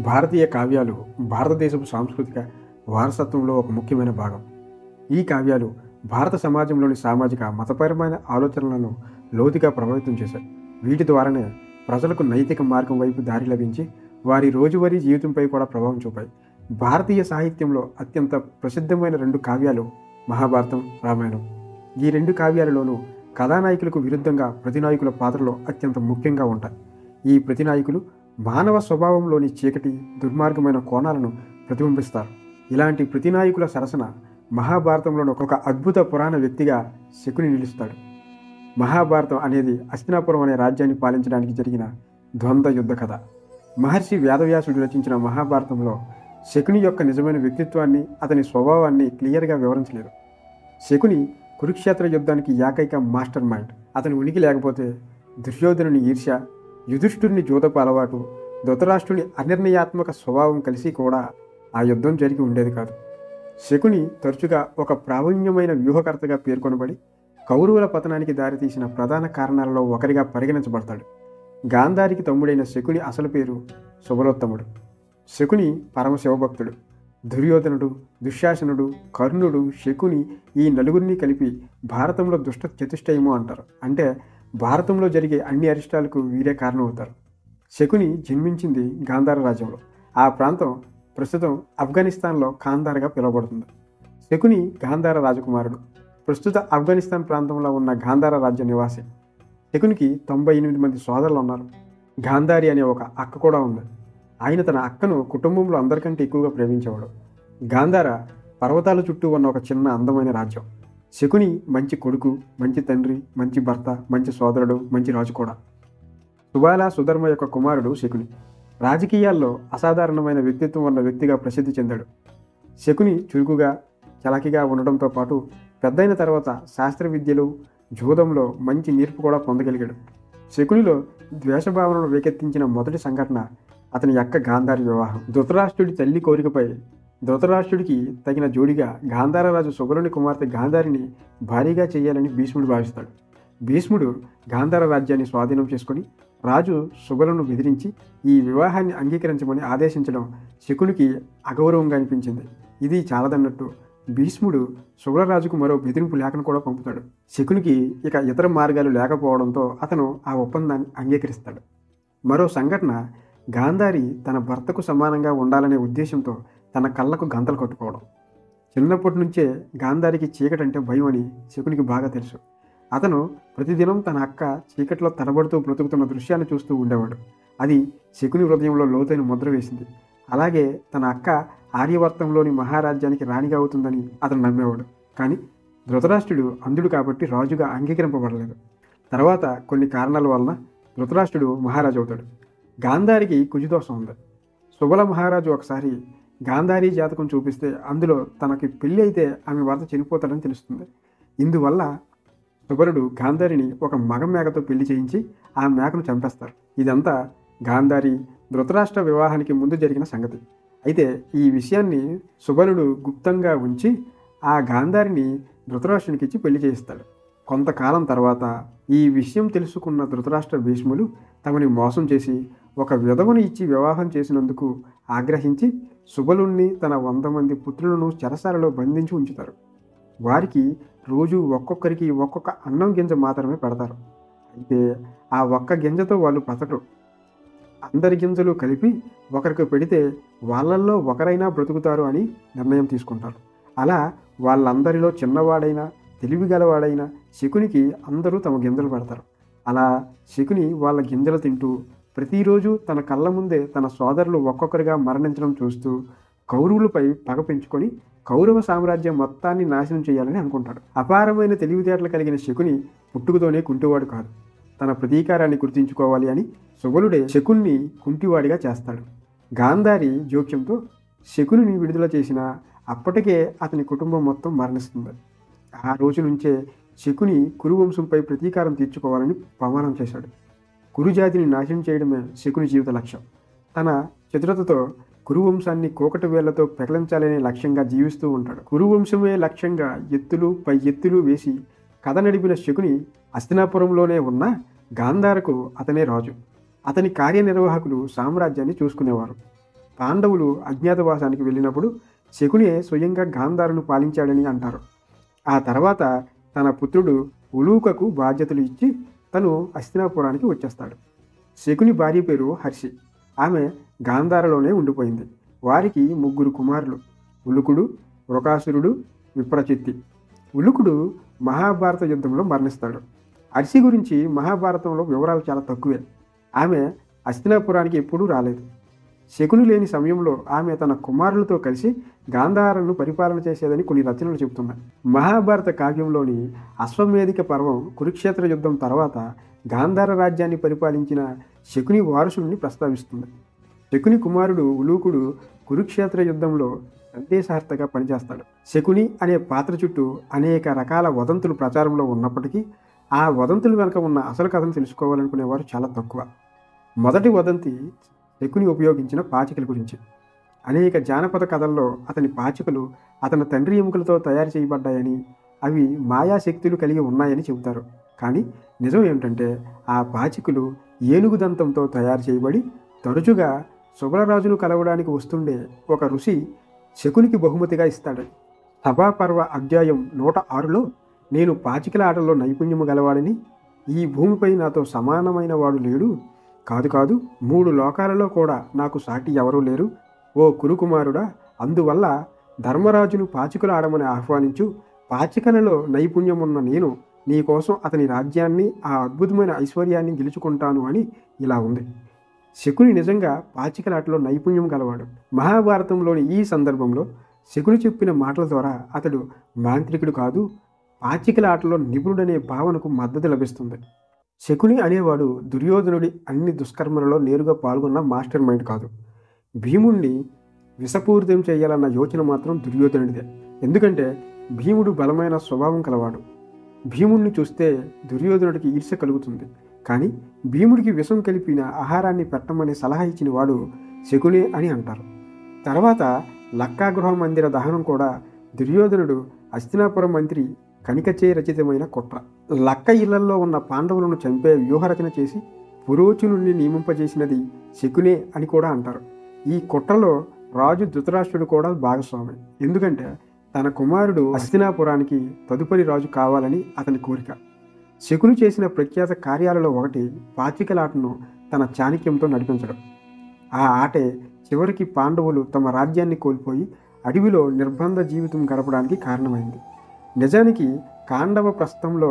భారతీయ కావ్యాలు భారతదేశపు సాంస్కృతిక వారసత్వంలో ఒక ముఖ్యమైన భాగం. ఈ కావ్యాలు భారత సమాజంలోని సామాజిక, మతపరమైన ఆలోచనలను లోతుగా ప్రభావితం చేశాయి. వీటి ద్వారానే ప్రజలకు నైతిక మార్గం వైపు దారి లభించి వారి రోజువారీ జీవితంపై కూడా ప్రభావం చూపాయి. భారతీయ సాహిత్యంలో అత్యంత ప్రసిద్ధమైన 2 కావ్యాలు మహాభారతం, రామాయణం. ఈ 2 కావ్యాలలోనూ కథానాయకులకు విరుద్ధంగా ప్రతినాయకుల పాత్రలు అత్యంత ముఖ్యంగా ఉంటాయి. ఈ ప్రతినాయకులు మానవ స్వభావంలోని చీకటి, దుర్మార్గమైన కోణాలను ప్రతిబింబిస్తారు. ఇలాంటి ప్రతినాయకుల సరసన మహాభారతంలోని ఒక అద్భుత పురాణ వ్యక్తిగా శకుని నిలుస్తాడు. మహాభారతం అనేది హస్తినాపురం అనే రాజ్యాన్ని పాలించడానికి జరిగిన ద్వంద్వ యుద్ధ కథ. మహర్షి వేదవ్యాసుడు రచించిన మహాభారతంలో శకుని యొక్క నిజమైన వ్యక్తిత్వాన్ని, అతని స్వభావాన్ని క్లియర్గా వివరించలేదు. శకుని కురుక్షేత్ర యుద్ధానికి ఏకైక మాస్టర్ మైండ్. అతని ఉనికి లేకపోతే దుర్యోధనుని ఈర్ష్య, యుధిష్ఠుడిని జూదపు అలవాటు, ధృతరాష్ట్రుని అనిర్ణయాత్మక స్వభావం కలిసి కూడా ఆ యుద్ధం జరిగి ఉండేది కాదు. శకుని తరచుగా ఒక ప్రావీణ్యమైన వ్యూహకర్తగా పేర్కొనబడి కౌరవుల పతనానికి దారితీసిన ప్రధాన కారణాలలో ఒకరిగా పరిగణించబడతాడు. గాంధారికి తమ్ముడైన శకుని అసలు పేరు సుబలోత్తముడు. శకుని పరమశివభక్తుడు. దుర్యోధనుడు, దుశ్శాసనుడు, కర్ణుడు, శకుని ఈ నలుగురిని కలిపి భారతంలో దుష్ట చతుష్టయము అంటారు. అంటే భారతంలో జరిగే అన్ని అరిష్టాలకు వీరే కారణమవుతారు. శకుని జన్మించింది గాంధార రాజ్యంలో. ఆ ప్రాంతం ప్రస్తుతం ఆఫ్ఘనిస్తాన్లో ఖాందార్గా పిలువబడుతుంది. శకుని గాంధార రాజకుమారుడు. ప్రస్తుత ఆఫ్ఘనిస్తాన్ ప్రాంతంలో ఉన్న గాంధార రాజ్య నివాసి. శకునికి 98 మంది సోదరులు ఉన్నారు. గాంధారి అనే ఒక అక్క కూడా ఉంది. ఆయన తన అక్కను కుటుంబంలో అందరికంటే ఎక్కువగా ప్రేమించేవాడు. గాంధార పర్వతాల చుట్టూ ఉన్న ఒక చిన్న అందమైన రాజ్యం. శకుని మంచి కొడుకు, మంచి తండ్రి, మంచి భర్త, మంచి సోదరుడు, మంచి రాజు కూడా. సుబాల సుధర్మ యొక్క కుమారుడు శకుని. రాజకీయాల్లో అసాధారణమైన వ్యక్తిత్వం ఉన్న వ్యక్తిగా ప్రసిద్ధి చెందాడు. శకుని చురుకుగా, చలాకీగా ఉండడంతో పాటు పెద్దయిన తర్వాత శాస్త్ర విద్యలు, జూదంలో మంచి నేర్పు కూడా పొందగలిగాడు. శకునిలో ద్వేషభావనను రేకెత్తించిన మొదటి సంఘటన అతని యొక్క గాంధారి వివాహం. ధృతరాష్ట్రుడి తల్లి కోరికపై ధృతరాష్ట్రుడికి తగిన జోడిగా గాంధార రాజు సుబలుని కుమార్తె గాంధారిని భారీగా చేయాలని భీష్ముడు భావిస్తాడు. భీష్ముడు గాంధార రాజ్యాన్ని స్వాధీనం చేసుకుని రాజు సుబలును బెదిరించి ఈ వివాహాన్ని అంగీకరించమని ఆదేశించడం శకునికి అగౌరవంగా అనిపించింది. ఇది చాలదన్నట్టు భీష్ముడు సుబలరాజుకు మరో బెదిరింపు లేఖను కూడా పంపుతాడు. శకునికి ఇక ఇతర మార్గాలు లేకపోవడంతో అతను ఆ ఒప్పందాన్ని అంగీకరిస్తాడు. మరో సంఘటన గాంధారి తన భర్తకు సమానంగా ఉండాలనే ఉద్దేశంతో తన కళ్ళకు గంతలు కట్టుకోవడం. చిన్నప్పటి నుంచే గాంధారికి చీకటంటే భయం అని శకునికి బాగా తెలుసు. అతను ప్రతిదినం తన అక్క చీకట్లో తడబడుతూ బ్రతుకుతున్న దృశ్యాన్ని చూస్తూ ఉండేవాడు. అది శకుని హృదయంలో లోతైన ముద్ర వేసింది. అలాగే తన అక్క ఆర్యవర్తంలోని మహారాజ్యానికి రాణిగా అవుతుందని అతను నమ్మేవాడు. కానీ ధృతరాష్ట్రుడు అంధుడు కాబట్టి రాజుగా అంగీకరింపబడలేదు. తర్వాత కొన్ని కారణాల వలన ధృతరాష్ట్రుడు మహారాజు అవుతాడు. గాంధారికి కుజదోషం ఉంది. సుబల మహారాజు ఒకసారి గాంధారీ జాతకం చూపిస్తే అందులో తనకి పెళ్ళి అయితే ఆమె భర్త చనిపోతాడని తెలుస్తుంది. ఇందువల్ల సుబలుడు గాంధారిని ఒక మగ మేకతో పెళ్లి చేయించి ఆ మేకను చంపేస్తారు. ఇదంతా గాంధారి ధృతరాష్ట్ర వివాహానికి ముందు జరిగిన సంగతి. అయితే ఈ విషయాన్ని సుబలుడు గుప్తంగా ఉంచి ఆ గాంధారిని ధృతరాష్ట్రునికి ఇచ్చి పెళ్లి చేయిస్తాడు. కొంతకాలం తర్వాత ఈ విషయం తెలుసుకున్న ధృతరాష్ట్ర భీష్ములు తమని మోసం చేసి ఒక విధవను ఇచ్చి వివాహం చేసినందుకు ఆగ్రహించి సుబలుణ్ణి తన 100 మంది పుత్రులను చెరసాలలో బంధించి ఉంచుతారు. వారికి రోజు ఒక్కొక్కరికి ఒక్కొక్క అన్నం గింజ మాత్రమే పెడతారు. అయితే ఆ ఒక్క గింజతో వాళ్ళు బ్రతకరు. అందరి గింజలు కలిపి ఒకరికి పెడితే వాళ్ళల్లో ఒకరైనా బ్రతుకుతారు అని నిర్ణయం తీసుకుంటారు. అలా వాళ్ళందరిలో చిన్నవాడైనా తెలివిగలవాడైనా శకునికి అందరూ తమ గింజలు పెడతారు. అలా శకుని వాళ్ళ గింజలు తింటూ ప్రతిరోజు తన కళ్ళ ముందే తన సోదరులు ఒక్కొక్కరిగా మరణించడం చూస్తూ కౌరవులపై పగ పెంచుకొని కౌరవ సామ్రాజ్యం మొత్తాన్ని నాశనం చేయాలని అనుకుంటాడు. అపారమైన తెలివితేటలు కలిగిన శకుని పుట్టుకతోనే కుంటివాడు కాదు. తన ప్రతీకారాన్ని గుర్తించుకోవాలి అని సుబలుడే శకున్ని కుంటివాడిగా చేస్తాడు. గాంధారి జోక్యంతో శకునిని విడుదల చేసిన అప్పటికే అతని కుటుంబం మొత్తం మరణిస్తుంది. ఆ రోజు నుంచే శకుని కురువంశంపై ప్రతీకారం తీర్చుకోవాలని ప్రమాణం చేశాడు. కురుజాతిని నాశనం చేయడమే శకుని జీవిత లక్ష్యం. తన చతురతతో కురువంశాన్ని కోకటి వేళ్లతో పెకలించాలనే లక్ష్యంగా జీవిస్తూ ఉంటాడు. కురువంశమే లక్ష్యంగా ఎత్తులు పై ఎత్తులు వేసి కథ నడిపిన శకుని హస్తినాపురంలోనే ఉన్న గాంధారకు అతనే రాజు. అతని కార్యనిర్వాహకులు సామ్రాజ్యాన్ని చూసుకునేవారు. పాండవులు అజ్ఞాతవాసానికి వెళ్ళినప్పుడు శకునే స్వయంగా గాంధారును పాలించాడని అంటారు. ఆ తర్వాత తన పుత్రుడు ఉలూకకు బాధ్యతలు ఇచ్చి తను హస్తినాపురానికి వచ్చేస్తాడు. శకుని భార్య పేరు హర్షి. ఆమె గాంధారలోనే ఉండిపోయింది. వారికి 3 కుమారులు: ఉలుకుడు, వృకాసురుడు, విప్రచిత్తి. ఉలుకుడు మహాభారత యుద్ధంలో మరణిస్తాడు. హర్షి గురించి మహాభారతంలో వివరాలు చాలా తక్కువే. ఆమె హస్తినాపురానికి ఎప్పుడూ రాలేదు. శకుని లేని సమయంలో ఆమె తన కుమారులతో కలిసి గాంధారను పరిపాలన చేసేదని కొన్ని రచనలు చెబుతున్నాయి. మహాభారత కావ్యంలోని అశ్వమేధిక పర్వం కురుక్షేత్ర యుద్ధం తర్వాత గాంధార రాజ్యాన్ని పరిపాలించిన శకుని వారసుడిని ప్రస్తావిస్తుంది. శకుని కుమారుడు ఉలూకుడు కురుక్షేత్ర యుద్ధంలో సందేశహర్తగా పనిచేస్తాడు. శకుని అనే పాత్ర చుట్టూ అనేక రకాల వదంతులు ప్రచారంలో ఉన్నప్పటికీ ఆ వదంతుల వెనుక ఉన్న అసలు కథను తెలుసుకోవాలనుకునేవారు చాలా తక్కువ. మొదటి వదంతి శకుని ఉపయోగించిన పాచికల గురించి. అనేక జానపద కథల్లో అతని పాచికలు అతని తండ్రి ఎముకలతో తయారు చేయబడ్డాయని, అవి మాయాశక్తులు కలిగి ఉన్నాయని చెబుతారు. కానీ నిజం ఏమిటంటే ఆ పాచికలు ఏనుగు దంతంతో తయారు చేయబడి తరచుగా శుభ్రరాజును కలవడానికి వస్తుండే ఒక ఋషి శకునికి బహుమతిగా ఇస్తాడు. సభాపర్వ అధ్యాయం 106లో నేను పాచికల ఆటల్లో నైపుణ్యము గలవాడిని, ఈ భూమిపై నాతో సమానమైన వాడు లేడు, కాదు 3 లోకాలలో కూడా నాకు సాటి ఎవరూ లేరు, ఓ కురుకుమారుడా, అందువల్ల ధర్మరాజును పాచికలు ఆడమని ఆహ్వానించు, పాచికలలో నైపుణ్యమున్న నేను నీకోసం అతని రాజ్యాన్ని, ఆ అద్భుతమైన ఐశ్వర్యాన్ని గెలుచుకుంటాను అని ఇలా ఉంది. శకుని నిజంగా పాచికలాటలో నైపుణ్యం గలవాడు. మహాభారతంలోని ఈ సందర్భంలో శకుని చెప్పిన మాటల ద్వారా అతడు మాంత్రికుడు కాదు, పాచికల ఆటలో నిపుణుడనే భావనకు మద్దతు లభిస్తుంది. శకుని అనేవాడు దుర్యోధనుడి అన్ని దుష్కర్మలలో నేరుగా పాల్గొన్న మాస్టర్ మైండ్ కాదు. భీముణ్ణి విషపూరితం చేయాలన్న యోచన మాత్రం దుర్యోధనుడిదే. ఎందుకంటే భీముడు బలమైన స్వభావం కలవాడు. భీముణ్ణి చూస్తే దుర్యోధనుడికి ఈర్ష్య కలుగుతుంది. కానీ భీముడికి విషం కలిపిన ఆహారాన్ని పెట్టమని సలహా ఇచ్చిన వాడు శకునే అని అంటారు. తర్వాత లక్కాగృహ మందిర దహనం కూడా దుర్యోధనుడు హస్తినాపురం మంత్రి కణికచే రచితమైన కుట్ర. లక్క ఇళ్లలో ఉన్న పాండవులను చంపే వ్యూహరచన చేసి పురోచనుణ్ణి నియమింపజేసినది శకునే అని కూడా అంటారు. ఈ కుట్రలో రాజు ధృతరాష్ట్రుడు కూడా భాగస్వామి. ఎందుకంటే తన కుమారుడు హస్తినాపురానికి తదుపరి రాజు కావాలని అతని కోరిక. శకుని చేసిన ప్రఖ్యాత కార్యాలలో ఒకటి పాచికలాటను తన చాణక్యంతో నడిపించడం. ఆ ఆటే చివరికి పాండవులు తమ రాజ్యాన్ని కోల్పోయి అడవిలో నిర్బంధ జీవితం గడపడానికి కారణమైంది. నిజానికి కాండవ ప్రస్థంలో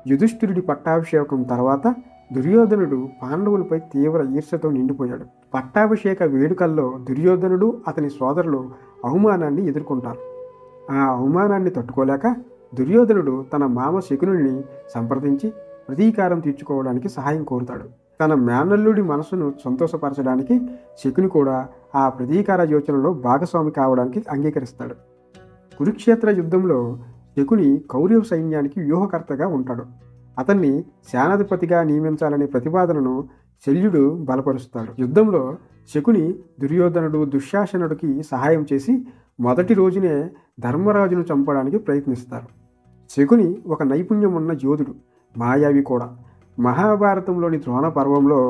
యుధిష్ఠిరుడి పట్టాభిషేకం తర్వాత దుర్యోధనుడు పాండవులపై తీవ్ర ఈర్ష్యతో నిండిపోయాడు. పట్టాభిషేక వేడుకల్లో దుర్యోధనుడు అతని సోదరులు అవమానాన్ని ఎదుర్కొంటారు. ఆ అవమానాన్ని తట్టుకోలేక దుర్యోధనుడు తన మామ శకునుని సంప్రదించి ప్రతీకారం తీర్చుకోవడానికి సహాయం కోరుతాడు. తన మేనల్లుడి మనసును సంతోషపరచడానికి శకుని కూడా ఆ ప్రతీకార యోచనలో భాగస్వామి కావడానికి అంగీకరిస్తాడు. కురుక్షేత్ర యుద్ధంలో శకుని కౌరవ సైన్యానికి వ్యూహకర్తగా ఉంటాడు. అతన్ని సేనాధిపతిగా నియమించాలనే ప్రతిపాదనను శల్యుడు బలపరుస్తాడు. యుద్ధంలో శకుని దుర్యోధనుడు, దుశ్శాసనుడికి సహాయం చేసి మొదటి రోజునే ధర్మరాజును చంపడానికి ప్రయత్నిస్తారు. శకుని ఒక నైపుణ్యం ఉన్న యోధుడు, మాయావి కూడా. మహాభారతంలోని ద్రోణ పర్వంలో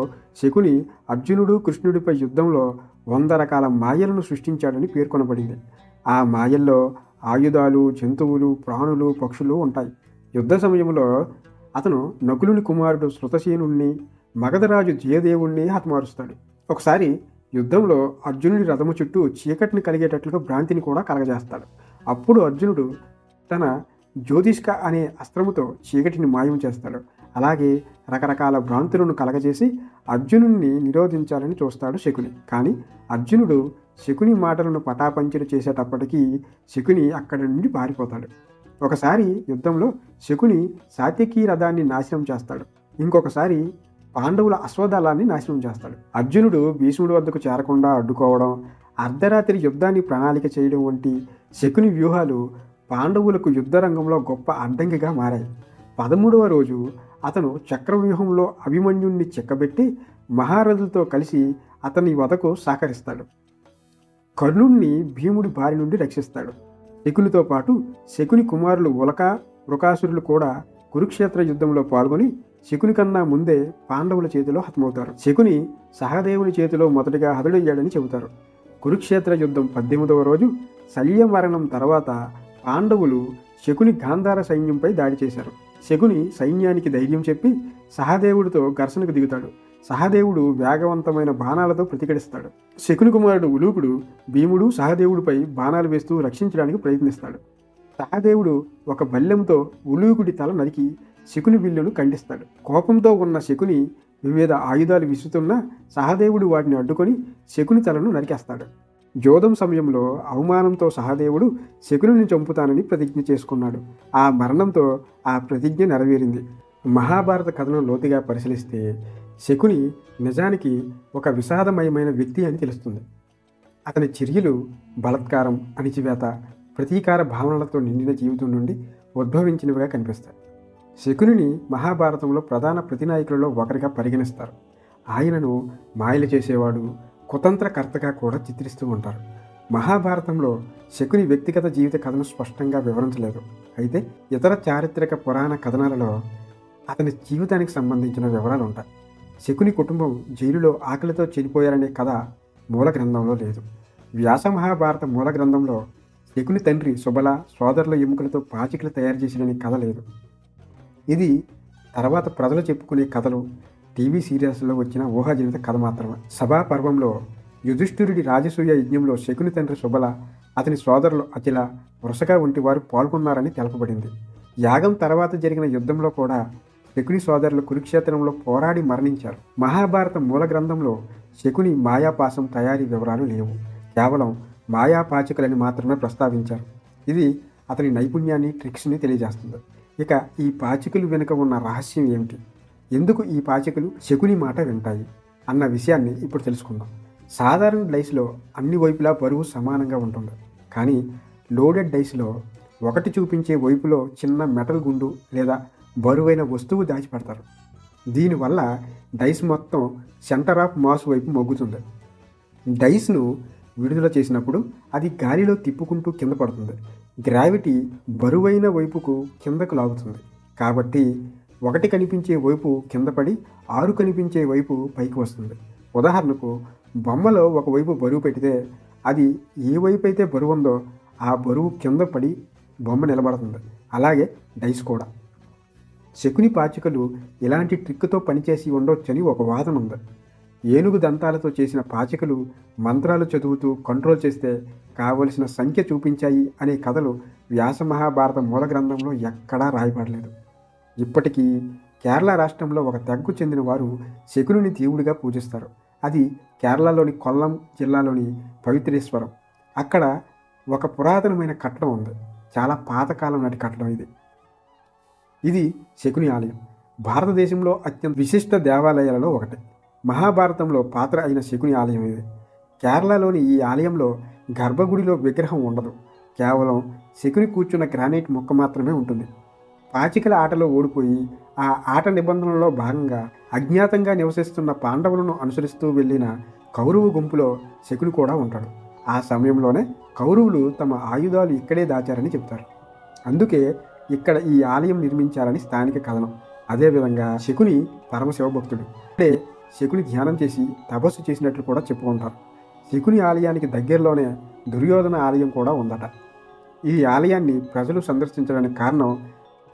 శకుని అర్జునుడు, కృష్ణుడిపై యుద్ధంలో 100 రకాల మాయలను సృష్టించాడని పేర్కొనబడింది. ఆ మాయల్లో ఆయుధాలు, జంతువులు, ప్రాణులు, పక్షులు ఉంటాయి. యుద్ధ సమయంలో అతను నకులుని కుమారుడు శృతసేనుణ్ణి, మగధరాజు జయదేవుణ్ణి హతమారుస్తాడు. ఒకసారి యుద్ధంలో అర్జునుడి రథము చుట్టూ చీకటిని కలిగేటట్లుగా భ్రాంతిని కూడా కలగజేస్తాడు. అప్పుడు అర్జునుడు తన జ్యోతిష్క అనే అస్త్రముతో చీకటిని మాయం చేస్తాడు. అలాగే రకరకాల భ్రాంతులను కలగజేసి అర్జునుడిని నిరోధించాలని చూస్తాడు శకుని. కానీ అర్జునుడు శకుని మాటలను పటాపంచలు చేసేటప్పటికీ శకుని అక్కడి నుండి పారిపోతాడు. ఒకసారి యుద్ధంలో శకుని సాత్యకీ రథాన్ని నాశనం చేస్తాడు. ఇంకొకసారి పాండవుల అశ్వదళాన్ని నాశనం చేస్తాడు. అర్జునుడు భీష్ముడి వద్దకు చేరకుండా అడ్డుకోవడం, అర్ధరాత్రి యుద్ధాన్ని ప్రణాళిక చేయడం వంటి శకుని వ్యూహాలు పాండవులకు యుద్ధరంగంలో గొప్ప అడ్డంకిగా మారాయి. 13వ రోజు అతను చక్రవ్యూహంలో అభిమన్యుణ్ణి చెక్కబెట్టి మహారథులతో కలిసి అతని వధకు సహకరిస్తాడు. కర్ణుణ్ణి భీముడి బారి నుండి రక్షిస్తాడు. శకునితో పాటు శకుని కుమారులు ఉలక, వృకాసురులు కూడా కురుక్షేత్ర యుద్ధంలో పాల్గొని శకుని కన్నా ముందే పాండవుల చేతిలో హతమవుతారు. శకుని సహదేవుని చేతిలో మొదటిగా హతుడయ్యాడని చెబుతారు. కురుక్షేత్ర యుద్ధం 18వ రోజు శల్య మరణం తర్వాత పాండవులు శకుని గాంధార సైన్యంపై దాడి చేశారు. శకుని సైన్యానికి ధైర్యం చెప్పి సహదేవుడితో ఘర్షణకు దిగుతాడు. సహదేవుడు వేగవంతమైన బాణాలతో ప్రతిఘటిస్తాడు. శకుని కుమారుడు ఉలూకుడు భీముడు సహదేవుడిపై బాణాలు వేస్తూ రక్షించడానికి ప్రయత్నిస్తాడు. సహదేవుడు ఒక బల్లెంతో ఉలూకుడి తల నరికి శకుని విల్లును ఖండిస్తాడు. కోపంతో ఉన్న శకుని వివిధ ఆయుధాలు విసురుతున్నా సహదేవుడు వాటిని అడ్డుకొని శకుని తలను నరికేస్తాడు. యోధం సమయంలో అవమానంతో సహదేవుడు శకునిని చంపుతానని ప్రతిజ్ఞ చేసుకున్నాడు. ఆ మరణంతో ఆ ప్రతిజ్ఞ నెరవేరింది. మహాభారత కథను లోతుగా పరిశీలిస్తే శకుని నిజానికి ఒక విషాదమయమైన వ్యక్తి అని తెలుస్తుంది. అతని చర్యలు బలత్కారం, అణిచివేత, ప్రతీకార భావనలతో నిండిన జీవితం నుండి ఉద్భవించినవిగా కనిపిస్తాయి. శకునిని మహాభారతంలో ప్రధాన ప్రతినాయకులలో ఒకరిగా పరిగణిస్తారు. ఆయనను మాయలు చేసేవాడు, కుతంత్రకర్తగా కూడా చిత్రిస్తూ ఉంటారు. మహాభారతంలో శకుని వ్యక్తిగత జీవిత కథను స్పష్టంగా వివరించలేదు. అయితే ఇతర చారిత్రక పురాణ కథనాలలో అతని జీవితానికి సంబంధించిన వివరాలు ఉంటాయి. శకుని కుటుంబం జైలులో ఆకలితో చనిపోయారనే కథ మూల గ్రంథంలో లేదు. వ్యాస మహాభారత మూల గ్రంథంలో శకుని తండ్రి సుబల సోదరుల ఎముకలతో పాచికలు తయారు చేసినని కథ లేదు. ఇది తర్వాత ప్రజలు చెప్పుకునే కథలు, టీవీ సీరియల్స్లో వచ్చిన ఊహాజనిత కథ మాత్రమే. సభా పర్వంలో యుధిష్ఠిరుడి రాజసూయ యజ్ఞంలో శకుని తండ్రి సుబల, అతని సోదరులు అఖిల, వరుసక వంటి వారు పాల్గొన్నారని తెలపబడింది. యాగం తర్వాత జరిగిన యుద్ధంలో కూడా శకుని సోదరులు కురుక్షేత్రంలో పోరాడి మరణించారు. మహాభారత మూల గ్రంథంలో శకుని మాయాపాశం తయారీ వివరాలు లేవు. కేవలం మాయాపాచికలని మాత్రమే ప్రస్తావించారు. ఇది అతని నైపుణ్యాన్ని, ట్రిక్స్ని తెలియజేస్తుంది. ఇక ఈ పాచికలు వెనుక ఉన్న రహస్యం ఏమిటి? ఎందుకు ఈ పాచికలు శకుని మాట వింటాయి అన్న విషయాన్ని ఇప్పుడు తెలుసుకుందాం. సాధారణ డైస్లో అన్ని వైపులా బరువు సమానంగా ఉంటుంది. కానీ లోడెడ్ డైస్లో ఒకటి చూపించే వైపులో చిన్న మెటల్ గుండు లేదా బరువైన వస్తువు దాచిపెడతారు. దీనివల్ల డైస్ మొత్తం సెంటర్ ఆఫ్ మాస్ వైపు మొగ్గుతుంది. డైస్ను విడుదల చేసినప్పుడు అది గాలిలో తిప్పుకుంటూ కింద పడుతుంది. గ్రావిటీ బరువైన వైపుకు కిందకు లాగుతుంది. కాబట్టి ఒకటి కనిపించే వైపు కింద పడి 6 కనిపించే వైపు పైకి వస్తుంది. ఉదాహరణకు బొమ్మలో ఒకవైపు బరువు పెడితే అది ఏ వైపు అయితే బరువు ఉందో ఆ బరువు కింద పడి బొమ్మ నిలబడుతుంది. అలాగే డైస్ కూడా. శకుని పాచికలు ఇలాంటి ట్రిక్తో పనిచేసి ఉండొచ్చని ఒక వాదన ఉంది. ఏనుగు దంతాలతో చేసిన పాచికలు మంత్రాలు చదువుతూ కంట్రోల్ చేస్తే కావలసిన సంఖ్య చూపించాయి అనే కథలు వ్యాస మహాభారత మూల గ్రంథంలో ఎక్కడా రాయబడలేదు. ఇప్పటికీ కేరళ రాష్ట్రంలో ఒక తెగకు చెందిన వారు శకునిని దేవుడిగా పూజిస్తారు. అది కేరళలోని కొల్లం జిల్లాలోని పవిత్రేశ్వరం. అక్కడ ఒక పురాతనమైన కట్టడం ఉంది. చాలా పాతకాలం నాటి కట్టడం ఇది శకుని ఆలయం. భారతదేశంలో అత్యంత విశిష్ట దేవాలయాలలో ఒకటి. మహాభారతంలో పాత్ర అయిన శకుని ఆలయం ఇది. కేరళలోని ఈ ఆలయంలో గర్భగుడిలో విగ్రహం ఉండదు. కేవలం శకుని కూర్చున్న గ్రానైట్ మొక్క మాత్రమే ఉంటుంది. పాచికల ఆటలో ఓడిపోయి ఆ ఆట నిబంధనలో భాగంగా అజ్ఞాతంగా నివసిస్తున్న పాండవులను అనుసరిస్తూ వెళ్ళిన కౌరవ గుంపులో శకుని కూడా ఉంటాడు. ఆ సమయంలోనే కౌరవులు తమ ఆయుధాలు ఇక్కడే దాచారని చెప్తారు. అందుకే ఇక్కడ ఈ ఆలయం నిర్మించారని స్థానిక కథనం. అదేవిధంగా శకుని పరమశివభక్తుడు. అంటే శకుని ధ్యానం చేసి తపస్సు చేసినట్లు కూడా చెప్పుకుంటారు. శకుని ఆలయానికి దగ్గరలోనే దుర్యోధన ఆలయం కూడా ఉందట. ఈ ఆలయాన్ని ప్రజలు సందర్శించడానికి కారణం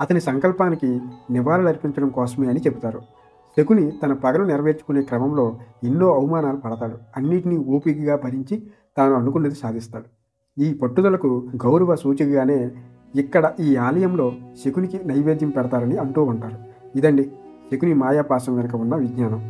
అతని సంకల్పానికి నివాళులు అర్పించడం కోసమే అని చెబుతారు. శకుని తన పగను నెరవేర్చుకునే క్రమంలో ఎన్నో అవమానాలు పడతాడు. అన్నిటినీ ఓపికగా భరించి తాను అనుకున్నది సాధిస్తాడు. ఈ పట్టుదలకు గౌరవ సూచికగానే ఇక్కడ ఈ ఆలయంలో శకునికి నైవేద్యం పెడతారని అంటూ ఉంటారు. ఇదండి శకుని మాయాపాశం వెనుక ఉన్న విజ్ఞానం.